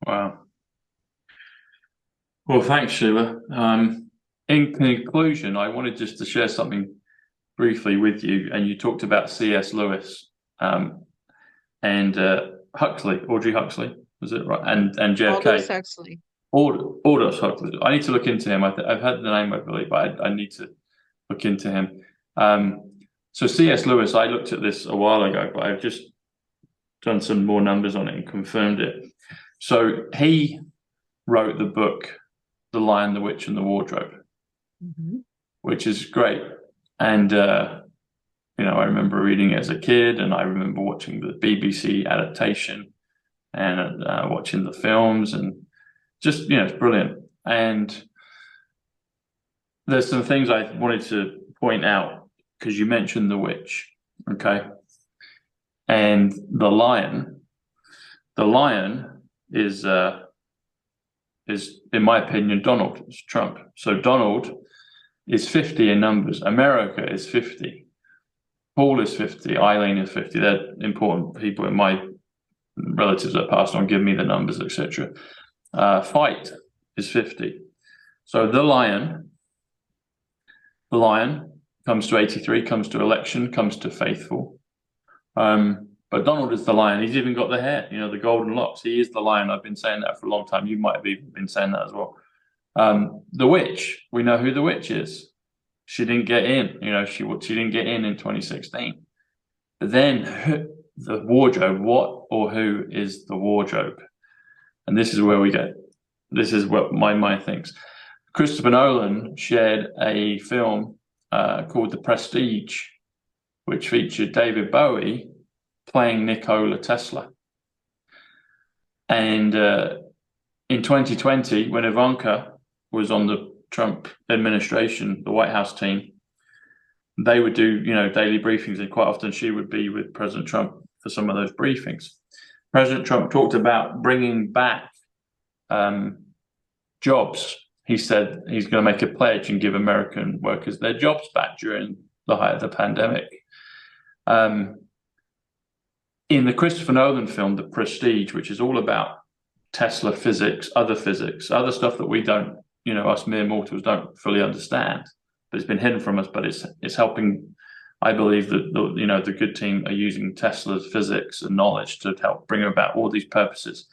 Wow. Well, thanks, Sheila. In conclusion, I wanted just to share something briefly with you, and you talked about C.S. Lewis and Huxley, Audrey Huxley, was it right? And Aldous JFK. Huxley. Aldous Huxley. I need to look into him. I've heard the name, I believe, but I need to look into him. So C.S. Lewis, I looked at this a while ago, but I've just done some more numbers on it and confirmed it. So he wrote the book The Lion, the Witch, and the Wardrobe, which is great. And I remember reading it as a kid, and I remember watching the BBC adaptation and watching the films, and just, it's brilliant. And there's some things I wanted to point out because you mentioned the witch, okay? And the lion is, in my opinion, Donald Trump. So Donald is 50 in numbers. America is 50. Paul is 50. Eileen is 50. They're important people in my relatives that passed on, give me the numbers, etc. Fight is 50. So the lion comes to 83, comes to election, comes to faithful. But Donald is the lion. He's even got the hair, the golden locks. He is the lion. I've been saying that for a long time. You might have even been saying that as well. The witch, we know who the witch is. She didn't get in, she didn't get in 2016. But then the wardrobe, what or who is the wardrobe? And this is where we go. This is what my mind thinks. Christopher Nolan shared a film called The Prestige, which featured David Bowie playing Nikola Tesla. And in 2020, when Ivanka was on the Trump administration, the White House team, they would do, daily briefings, and quite often she would be with President Trump for some of those briefings. President Trump talked about bringing back jobs. He said he's going to make a pledge and give American workers their jobs back during the height of the pandemic. In the Christopher Nolan film, The Prestige, which is all about Tesla physics, other stuff that we don't, us mere mortals don't fully understand, but it's been hidden from us, but it's helping. I believe that the good team are using Tesla's physics and knowledge to help bring about all these purposes.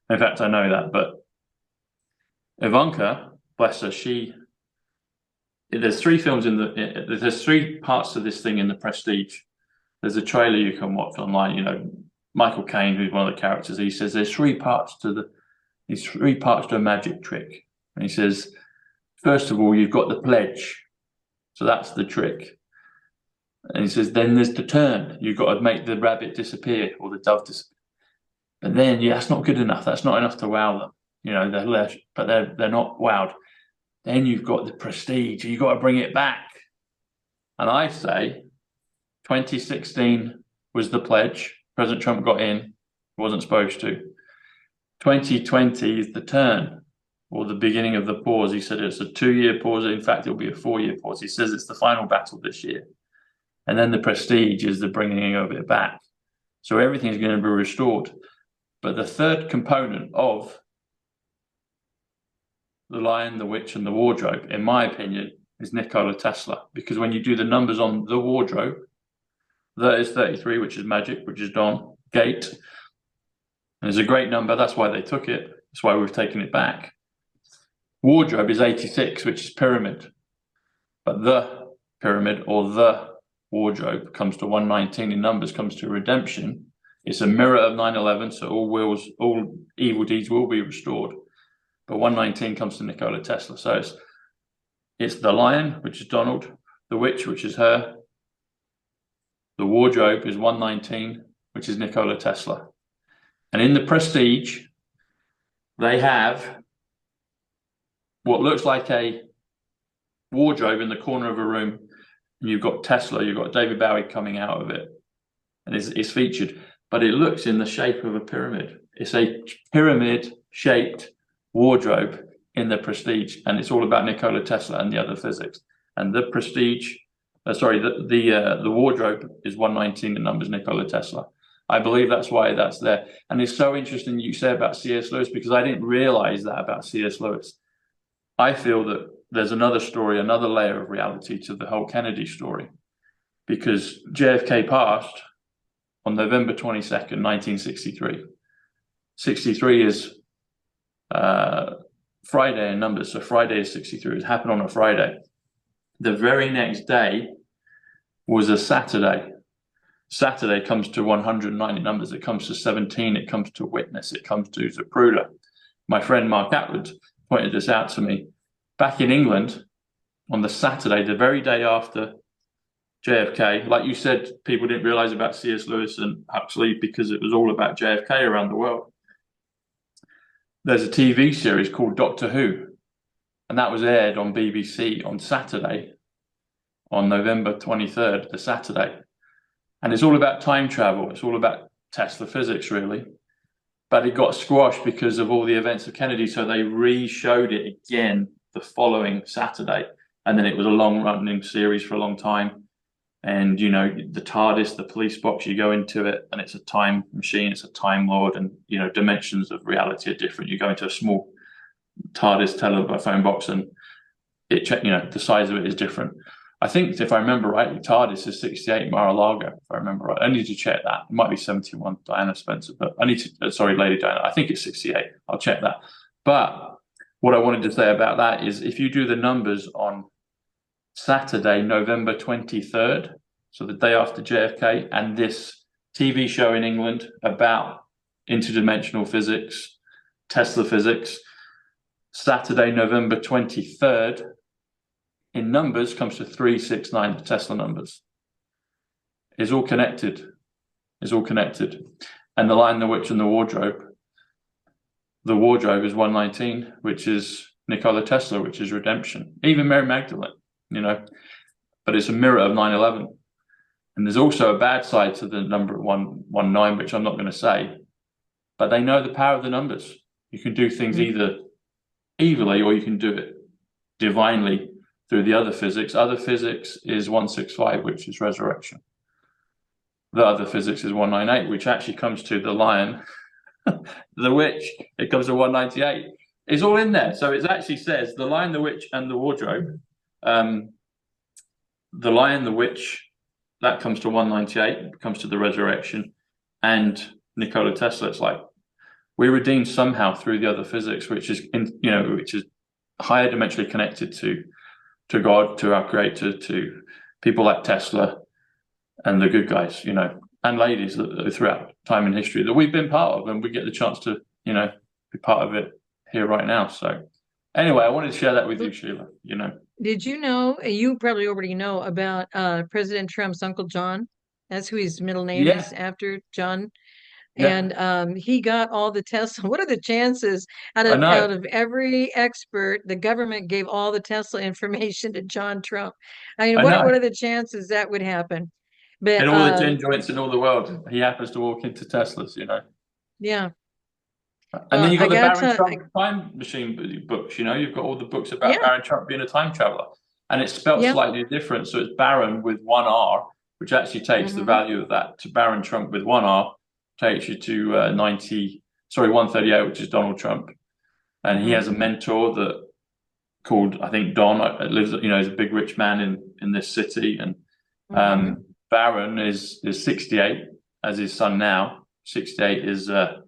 In fact, I know that, but Ivanka, bless her, there's three films there's three parts to this thing in The Prestige. There's a trailer you can watch online. Michael Caine, who's one of the characters, he says there's three parts to a magic trick. And he says, first of all, you've got the pledge. So that's the trick. And he says, then there's the turn. You've got to make the rabbit disappear or the dove disappear. But then, that's not good enough. That's not enough to wow them. They're not wowed. Then you've got the prestige. You've got to bring it back. And I say 2016 was the pledge. President Trump got in, wasn't supposed to. 2020 is the turn, or the beginning of the pause. He said it's a 2-year pause. In fact, it'll be a 4-year pause. He says it's the final battle this year. And then the prestige is the bringing of it back. So everything is going to be restored. But the third component of the lion, the witch, and the wardrobe, in my opinion, is Nikola Tesla. Because when you do the numbers on the wardrobe, that is 33, which is magic, which is Don Gate. And it's a great number. That's why they took it. That's why we've taken it back. Wardrobe is 86, which is pyramid. But the pyramid or the wardrobe comes to 119 in numbers, comes to redemption. It's a mirror of 9/11, so all evil deeds will be restored. But 119 comes to Nikola Tesla. So it's the lion, which is Donald, the witch, which is her. The wardrobe is 119, which is Nikola Tesla. And in the prestige, they have what looks like a wardrobe in the corner of a room. And you've got Tesla, you've got David Bowie coming out of it. And it's featured. But it looks in the shape of a pyramid. It's a pyramid-shaped wardrobe in the prestige. And it's all about Nikola Tesla and the other physics. And the prestige, the wardrobe is 119 in numbers, Nikola Tesla. I believe that's why that's there. And it's so interesting you say about C.S. Lewis, because I didn't realize that about C.S. Lewis. I feel that there's another story, another layer of reality to the whole Kennedy story, because JFK passed on November 22nd, 1963. 63 is Friday in numbers, so Friday is 63. It happened on a Friday. The very next day was a Saturday. Saturday comes to 190 numbers. It comes to 17. It comes to Witness. It comes to Zapruder. My friend Mark Atwood pointed this out to me. Back in England, on the Saturday, the very day after JFK, like you said, people didn't realize about C.S. Lewis and Huxley because it was all about JFK around the world. There's a TV series called Doctor Who, and that was aired on BBC on Saturday, on November 23rd, the Saturday. And it's all about time travel. It's all about Tesla physics, really. But it got squashed because of all the events of Kennedy, so they re-showed it again the following Saturday. And then it was a long-running series for a long time. And, you know, the TARDIS, the police box, you go into it, and it's a time machine, it's a time lord, and, you know, dimensions of reality are different. You go into a small TARDIS telephone box, and it, you know, the size of it is different. I think, if I remember rightly, TARDIS is 68 Mar-a-Lago, if I remember right. I need to check that. It might be 71, Diana Spencer, but I need to, sorry, Lady Diana, I think it's 68. I'll check that. But what I wanted to say about that is, if you do the numbers on Saturday, November 23rd, so the day after JFK, and this TV show in England about interdimensional physics, Tesla physics, Saturday, November 23rd, in numbers comes to 369, the Tesla numbers. It's all connected. It's all connected. And the Lion, the Witch, and the Wardrobe is 119, which is Nikola Tesla, which is redemption. Even Mary Magdalene, you know, but it's a mirror of 9/11. And there's also a bad side to the number 119, which I'm not going to say, but they know the power of the numbers. You can do things either evilly or you can do it divinely through the other physics. Other physics is 165, which is resurrection. The other physics is 198, which actually comes to the Lion, the Witch. It comes to 198. It's all in there. So it actually says the Lion, the Witch, and the Wardrobe. The Lion, the Witch, that comes to 198, comes to the resurrection, and Nikola Tesla. It's like we're redeemed somehow through the other physics, which is which is higher dimensionally connected to God, to our Creator, to people like Tesla and the good guys, you know, and ladies that throughout time and history that we've been part of, and we get the chance to, you know, be part of it here right now. So anyway, I wanted to share that with you, Sheila, you know. Did you know, you probably already know about President Trump's Uncle John? That's who his middle name is, after John. Yeah, And he got all the Tesla. What are the chances I know. out of every expert, the government gave all the Tesla information to John Trump? I mean, I what know. are the chances that would happen? But In all the gin joints in all the world, he happens to walk into Teslas, you know. yeah, And then you've I got the got Baron to, Trump time machine books, you know, you've got all the books about yeah, Baron Trump being a time traveler. And it's spelled yeah. slightly different. So it's Baron with one R, which actually takes the value of that to Baron Trump with one R, takes you to 138, which is Donald Trump. And he has a mentor that called, I think, Don, lives, you know, he's a big rich man in this city. And Baron is 68, as his son now. 68 is Mar-a-Lago.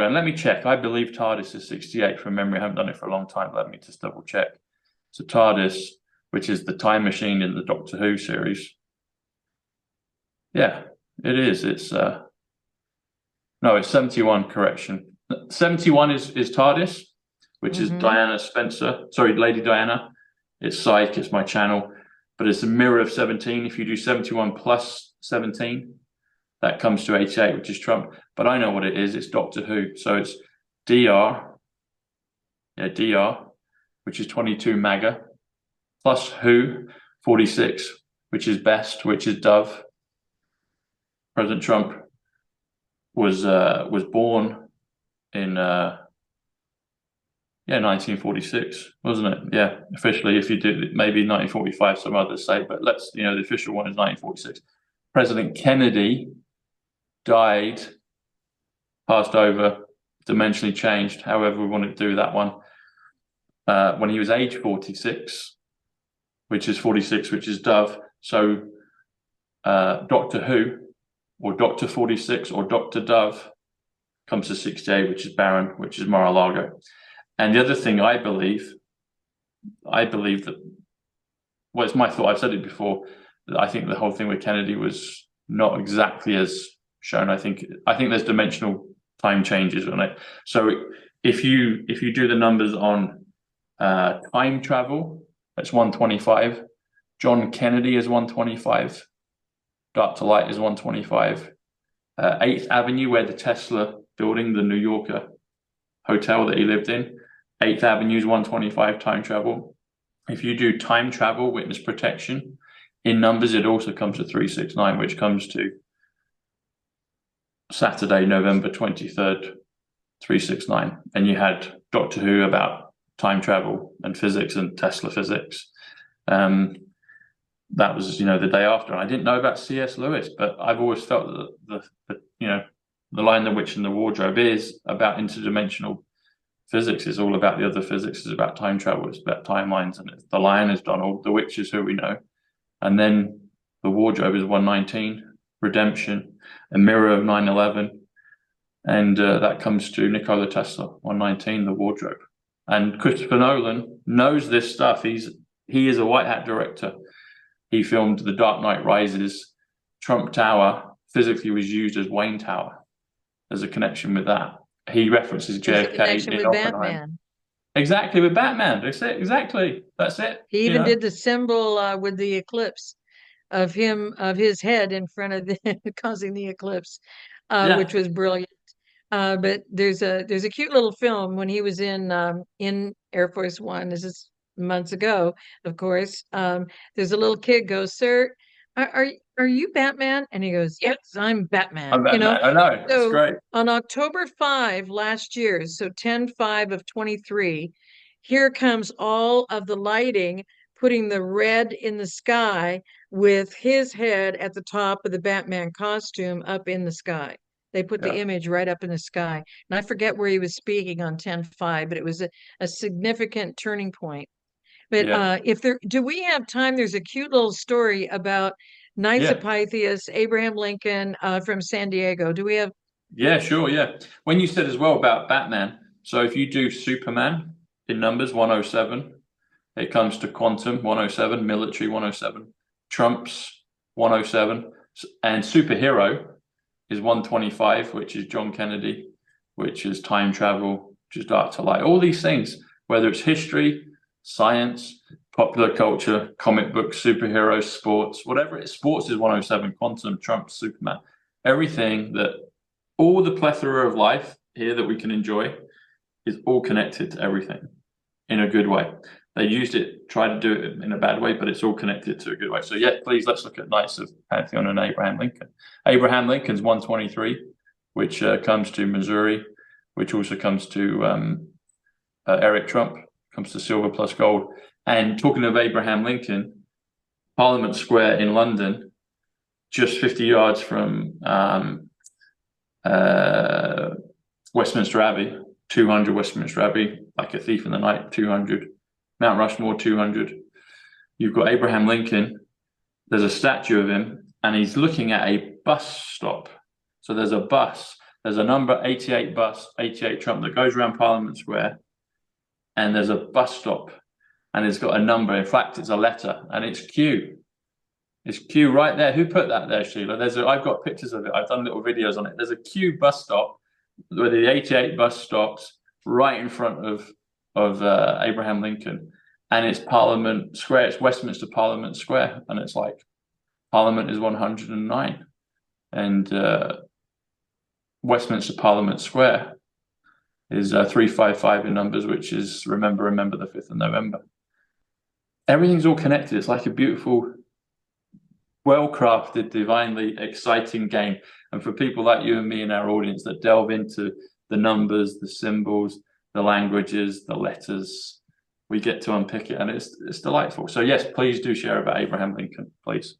And let me check. I believe TARDIS is 68 from memory. I haven't done it for a long time. Let me just double check. So TARDIS, which is the time machine in the Doctor Who series. Yeah, it is. It's no, it's 71, correction. 71 is TARDIS, which is Diana Spencer. Sorry, Lady Diana. It's Psych, it's my channel. But it's a mirror of 17. If you do 71 plus 17, that comes to 88, which is Trump. But I know what it is. It's Doctor Who. So it's DR, which is 22 MAGA, plus Who, 46, which is Best, which is Dove. President Trump was born in 1946, wasn't it? Yeah, officially. If you did, maybe 1945, some others say, but let's, you know, the official one is 1946. President Kennedy died, passed over, dimensionally changed, however we want to do that one, when he was age 46, which is 46, which is Dove. So Doctor Who, or Doctor 46, or Doctor Dove comes to 68, which is Baron, which is Mar-a-Lago. And the other thing I believe that, well, it's my thought, I've said it before, that I think the whole thing with Kennedy was not exactly as shown. I think there's dimensional time changes on it. So if you do the numbers on time travel, that's 125. John Kennedy is 125. Dark to Light is 125. 8th Avenue, where the Tesla building, the New Yorker hotel that he lived in, 8th Avenue is 125 time travel. If you do time travel, witness protection, in numbers, it also comes to 369, which comes to Saturday, November 23rd, 369. And you had Doctor Who about time travel and physics and Tesla physics. That was, the day after. And I didn't know about C.S. Lewis, but I've always felt that the Lion, the Witch, and the Wardrobe is about interdimensional physics. Is all about the other physics. It's about time travel. It's about timelines. And the Lion is Donald. The Witch is who we know. And then the Wardrobe is 119, Redemption, a mirror of 9/11. And that comes to Nikola Tesla, 119, the Wardrobe. And Christopher Nolan knows this stuff. He is a white hat director. He filmed The Dark Knight Rises. Trump Tower physically was used as Wayne Tower. There's a connection with that. He references JFK in Oppenheimer. Batman. Exactly, with Batman. That's it. Exactly. That's it. He even did the symbol with the eclipse of his head in front of causing the eclipse, which was brilliant. But there's a cute little film when he was in Air Force One. This is months ago, of course. There's a little kid goes, "Sir, are you Batman?" And he goes, "Yes, I'm Batman." I'm Batman. I know. That's great. On October 5 last year, so 10/5 of 23, here comes all of the lighting, putting the red in the sky with his head at the top of the Batman costume up in the sky. They put the image right up in the sky. And I forget where he was speaking on 10/5, but it was a significant turning point. But do we have time? There's a cute little story about Knights of Pythias, Abraham Lincoln from San Diego. Do we have? Yeah, sure. Yeah. When you said as well about Batman, so if you do Superman in numbers 107, it comes to quantum 107, military 107, Trump's 107, and superhero is 125, which is John Kennedy, which is time travel, which is Dark to Light. All these things, whether it's history, science, popular culture, comic books, superheroes, sports, whatever it is. Sports is 107, quantum, Trump, Superman. Everything that, all the plethora of life here that we can enjoy is all connected to everything in a good way. They used it, tried to do it in a bad way, but it's all connected to a good way. So yeah, please, let's look at Knights of Pantheon and Abraham Lincoln. Abraham Lincoln's 123, which comes to Missouri, which also comes to Eric Trump, comes to silver plus gold. And talking of Abraham Lincoln, Parliament Square in London, just 50 yards from Westminster Abbey, 200 Westminster Abbey, like a thief in the night, 200. Mount Rushmore, 200. You've got Abraham Lincoln. There's a statue of him, and he's looking at a bus stop. So there's a bus. There's a number 88 bus, 88 Trump, that goes around Parliament Square, and there's a bus stop, and it's got a number. In fact, it's a letter, and it's Q. It's Q right there. Who put that there, Sheila? I've got pictures of it. I've done little videos on it. There's a Q bus stop where the 88 bus stops right in front of Abraham Lincoln, and it's Parliament Square. It's Westminster Parliament Square, and it's like Parliament is 109, and Westminster Parliament Square is 355 in numbers, which is remember the 5th of November. Everything's all connected. It's like a beautiful, well-crafted, divinely exciting game. And for people like you and me in our audience that delve into the numbers, the symbols, the languages, the letters, we get to unpick it, and it's delightful. So yes, please do share about Abraham Lincoln, please.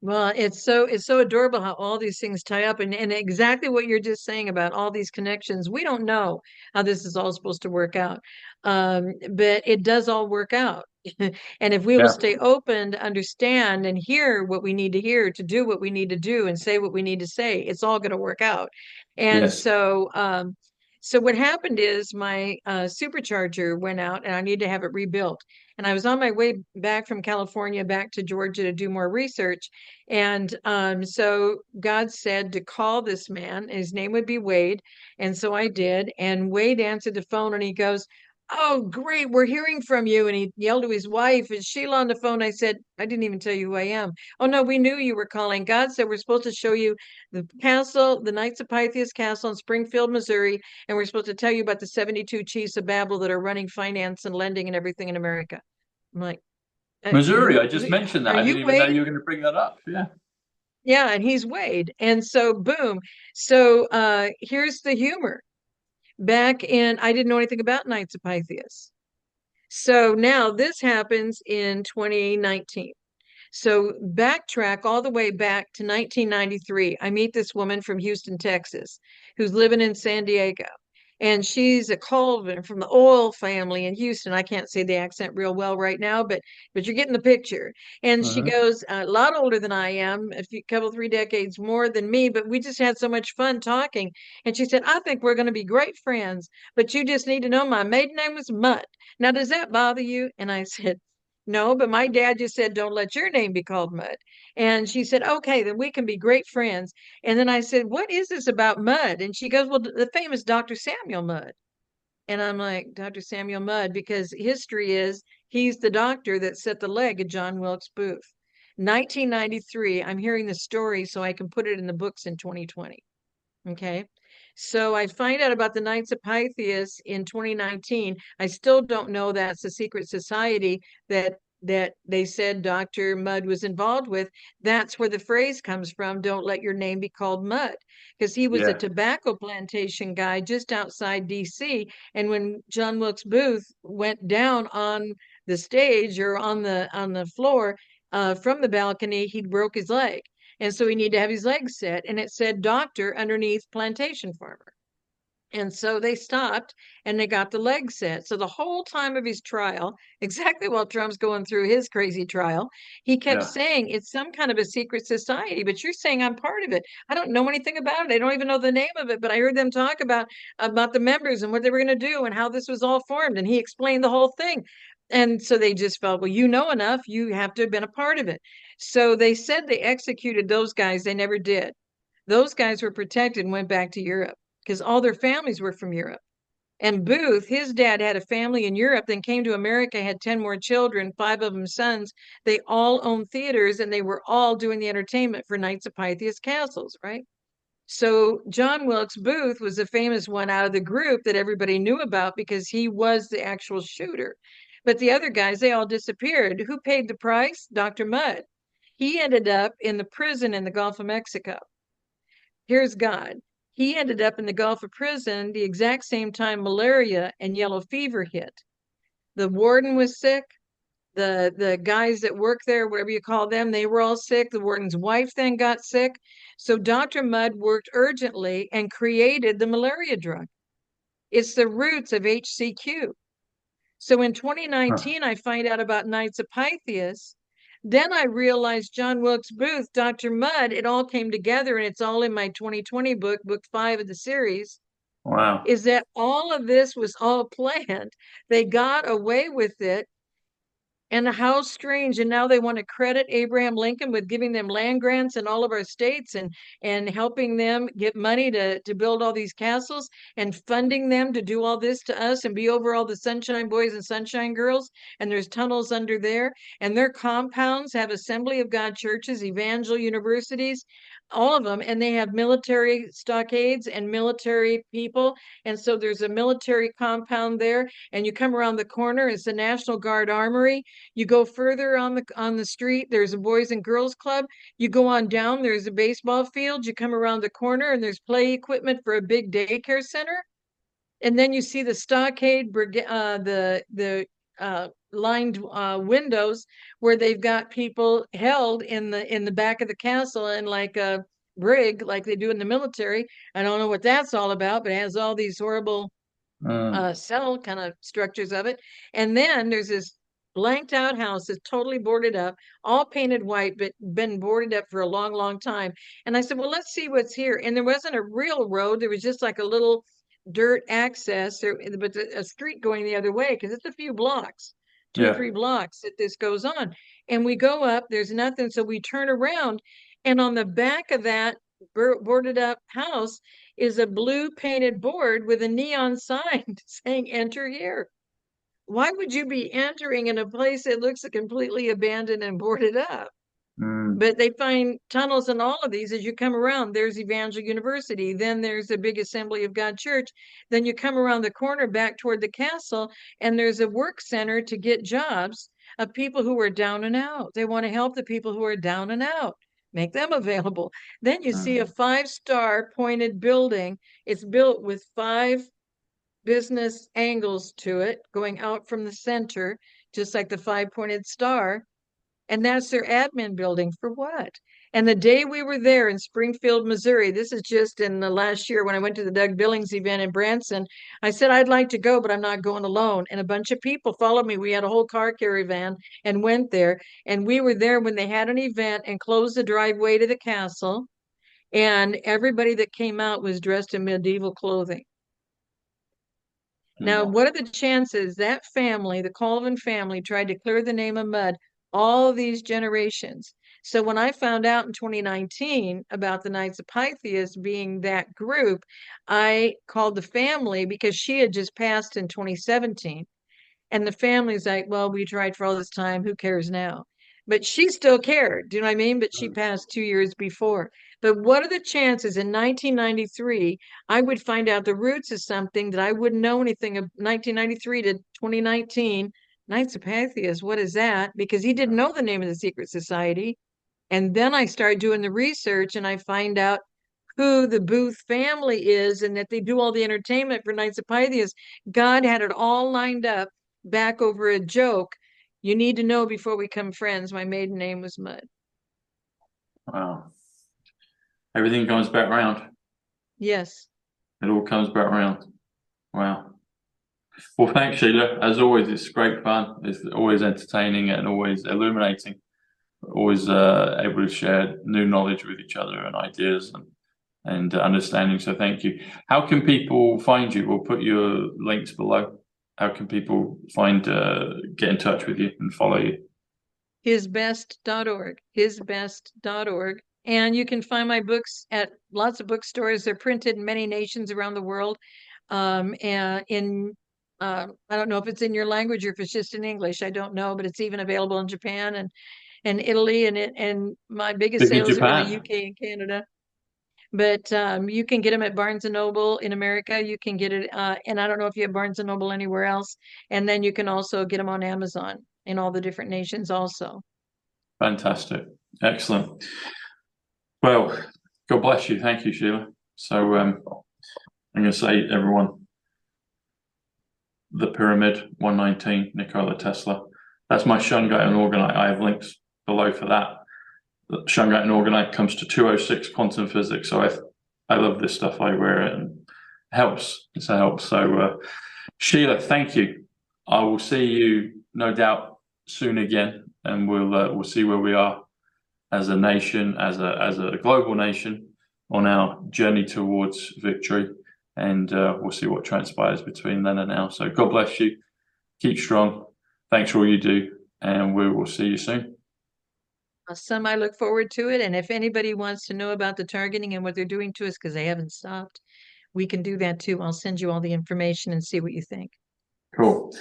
Well, it's so adorable how all these things tie up, and exactly what you're just saying about all these connections. We don't know how this is all supposed to work out, but it does all work out. And if we will Yeah. stay open to understand and hear what we need to hear, to do what we need to do, and say what we need to say, it's all going to work out. And Yes. so what happened is my supercharger went out, and I need to have it rebuilt. And I was on my way back from California back to Georgia to do more research. And so God said to call this man, and his name would be Wade. And so I did. And Wade answered the phone and he goes, "Oh, great, we're hearing from you." And he yelled to his wife, "Is Sheila on the phone?" I said, "I didn't even tell you who I am." "Oh, no, we knew you were calling. God said we're supposed to show you the castle, the Knights of Pythias Castle in Springfield, Missouri. And we're supposed to tell you about the 72 chiefs of Babel that are running finance and lending and everything in America." I'm like, Missouri, I who just mentioned that. are I you, didn't even know Wade?" you were going to bring that up. Yeah. Yeah, and he's Wade. And so boom. So here's the humor. Back in, I didn't know anything about Knights of Pythias. So now this happens in 2019. So backtrack all the way back to 1993. I meet this woman from Houston, Texas, who's living in San Diego. And she's a Colvin from the oil family in Houston. I can't say the accent real well right now, but you're getting the picture. And she Hmm. goes, a lot older than I am, couple, 3 decades more than me, but we just had so much fun talking. And she said, "I think we're going to be great friends, but you just need to know my maiden name was Mutt. Now, does that bother you?" And I said, "No, but my dad just said, don't let your name be called Mud." And she said, "Okay, then we can be great friends." And then I said, "What is this about mud?" And she goes, "Well, the famous Dr. Samuel Mudd." And I'm like, "Dr. Samuel Mudd," because history is he's the doctor that set the leg of John Wilkes Booth. 1993, I'm hearing the story so I can put it in the books in 2020. Okay. So I find out about the Knights of Pythias in 2019. I still don't know that's a secret society that they said Dr. Mudd was involved with. That's where the phrase comes from, "Don't let your name be called Mudd," because he was a Yeah. tobacco plantation guy just outside DC. And when John Wilkes Booth went down on the stage or on the floor from the balcony, he broke his leg. And so he needed to have his legs set. And it said doctor underneath plantation farmer. And so they stopped and they got the leg set. So the whole time of his trial, exactly while Trump's going through his crazy trial, he kept Yeah. saying it's some kind of a secret society, but you're saying I'm part of it. I don't know anything about it. I don't even know the name of it, but I heard them talk about the members and what they were going to do and how this was all formed. And he explained the whole thing. And so they just felt, well, you know enough, you have to have been a part of it. So they said they executed those guys. They never did. Those guys were protected and went back to Europe because all their families were from Europe. And Booth, his dad had a family in Europe, then came to America, had 10 more children, 5 of them sons. They all owned theaters and they were all doing the entertainment for Knights of Pythias Castles, right? So John Wilkes Booth was the famous one out of the group that everybody knew about because he was the actual shooter. But the other guys, they all disappeared. Who paid the price? Dr. Mudd. He ended up in the prison in the Gulf of Mexico. Here's God. He ended up in the Gulf of prison the exact same time malaria and yellow fever hit. The warden was sick. The guys that work there, whatever you call them, they were all sick. The warden's wife then got sick. So Dr. Mudd worked urgently and created the malaria drug. It's the roots of HCQ. So in Huh. 2019, I find out about Knights of Pythias. Then I realized John Wilkes Booth, Dr. Mudd, it all came together, and it's all in my 2020 book, book 5 of the series, Wow. is that all of this was all planned. They got away with it. And how strange. And now they want to credit Abraham Lincoln with giving them land grants in all of our states and helping them get money to build all these castles and funding them to do all this to us and be over all the Sunshine Boys and Sunshine Girls. And there's tunnels under there. And their compounds have Assembly of God churches, evangel universities, all of them. And they have military stockades and military people. And so there's a military compound there. And you come around the corner, it's the National Guard Armory. You go further on the street, there's a Boys and Girls Club. You go on down, there's a baseball field. You come around the corner and there's play equipment for a big daycare center. And then you see the stockade brigade, the lined windows where they've got people held in the back of the castle in like a brig, like they do in the military. I don't know what that's all about, but it has all these horrible cell kind of structures of it. And then there's this blanked out house that's totally boarded up, all painted white, but been boarded up for a long, long time. And I said, well, let's see what's here. And there wasn't a real road. There was just like a little dirt access, but a street going the other way, because it's a few blocks, two or Yeah. three blocks that this goes on. And we go up, there's nothing. So we turn around, and on the back of that boarded up house is a blue painted board with a neon sign saying enter here. Why would you be entering in a place that looks completely abandoned and boarded up? But they find tunnels in all of these as you come around. There's Evangel University, then there's the big Assembly of God Church. Then you come around the corner back toward the castle, and there's a work center to get jobs of people who are down and out. They want to help the people who are down and out, make them available. Then you see a 5-star pointed building. It's built with 5 business angles to it going out from the center, just like the 5-pointed star. And that's their admin building for what? And the day we were there in Springfield, Missouri, this is just in the last year when I went to the Doug Billings event in Branson, I said, I'd like to go, but I'm not going alone. And a bunch of people followed me. We had a whole car caravan and went there. And we were there when they had an event and closed the driveway to the castle. And everybody that came out was dressed in medieval clothing. Now, what are the chances that family, the Colvin family, tried to clear the name of Mudd all these generations? So when I found out in 2019 about the Knights of Pythias being that group, I called the family because she had just passed in 2017. And the family's like, well, we tried for all this time. Who cares now? But she still cared. Do you know what I mean? But she passed 2 years before. But what are the chances in 1993 I would find out the roots of something that I wouldn't know anything of 1993 to 2019? Knights of Pythias, what is that? Because he didn't know the name of the secret society. And then I started doing the research and I find out who the Booth family is and that they do all the entertainment for Knights of Pythias. God had it all lined up back over a joke. You need to know before we become friends. My maiden name was Mudd. Wow. Everything comes back around. Yes. It all comes back around. Wow. Well, thanks, Sheila. As always, it's great fun. It's always entertaining and always illuminating. Always able to share new knowledge with each other and ideas and understanding. So thank you. How can people find you? We'll put your links below. How can people get in touch with you and follow you? Hisbest.org. Hisbest.org. And you can find my books at lots of bookstores. They're printed in many nations around the world. And I don't know if it's in your language or if it's just in English. I don't know, but it's even available in Japan and Italy, and my biggest Big in sales are in the Japan. UK and Canada. But you can get them at Barnes and Noble in America. You can get it, and I don't know if you have Barnes and Noble anywhere else. And then you can also get them on Amazon in all the different nations also. Fantastic. Excellent. Well, God bless you. Thank you, Sheila. So I'm going to say, everyone, The Pyramid, 119, Nikola Tesla. That's my Shungite and Orgonite. I have links below for that. The Shungite and Orgonite comes to 206 quantum physics. So I love this stuff. I wear it and it helps. It's a help. So Sheila, thank you. I will see you no doubt soon again, and we'll see where we are as a nation, as a global nation, on our journey towards victory, and we'll see what transpires between then and now. So God bless you. Keep strong. Thanks for all you do, and we will see you soon. Awesome. I look forward to it. And if anybody wants to know about the targeting and what they're doing to us, because they haven't stopped, we can do that too. I'll send you all the information and see what you think. Cool.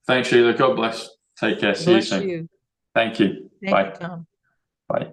Thanks, Sheila. God bless. Take care. See you soon. You. Thank you. Thank Bye. you, Tom. Bye.